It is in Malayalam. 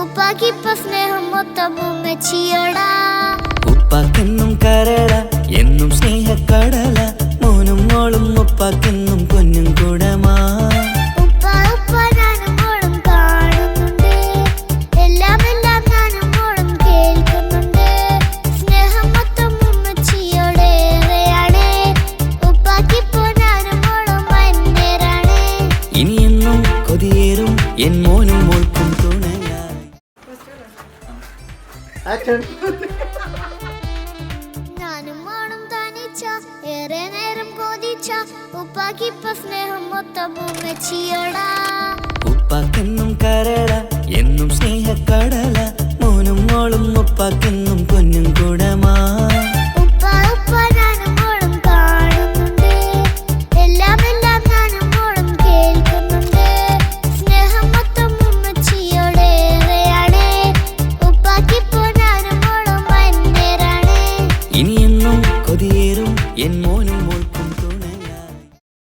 ഉപ്പാക്കിപ്പ സ്നേഹം മൊത്തം ഉമ്മച്ചിയോടാ. ഉപ്പാക്കെന്നും കരള എന്നും സ്നേഹക്കടല, മോനും മോളും ഉപ്പാക്കെന്നും പൊന്നും കൂടമാ. ഉപ്പ ഉപ്പ ഞാനും മോളും കാണുന്നുണ്ട്, എല്ലാം എല്ലാം ഞാനും മോളും കേൾക്കുന്നുണ്ട്. സ്നേഹം മൊത്തം ഉമ്മച്ചിയോടേറെയാണ്, ഉപ്പാക്കിപ്പോ ഞാനും മോളും വന്നേരാണ്. ഇനിയെന്നും കൊതിയേറും എൻ മോനും മോൾക്കും തുണയായി. ഞാനും മോളും തനിച്ച ഏറെ നേരം കൊതിച്ച, ഉപ്പാക്കിപ്പ സ്നേഹം മൊത്തം ഉമ്മച്ചിയോടാ. ഉപ്പാക്കെന്നും കരള എന്നും സ്നേഹക്കടല, മോനും മോളും ഉപ്പാക്കെന്നും പൊന്നും കൂടമാ. ഉപ്പ ഉപ്പ ഞാനും മോളും കാണുന്നുണ്ട്, എല്ലാം എല്ലാം ഞാനും മോളും കേൾക്കുന്നുണ്ട്. സ്നേഹം മൊത്തം ഉമ്മച്ചിയോടേറെയാണ്, ഉപ്പാക്കിപ്പോ ഞാനും മോളും വന്നേരാണ്. ഇനിയെന്നും കൊതിയേറും എൻ മോനും മോൾക്കും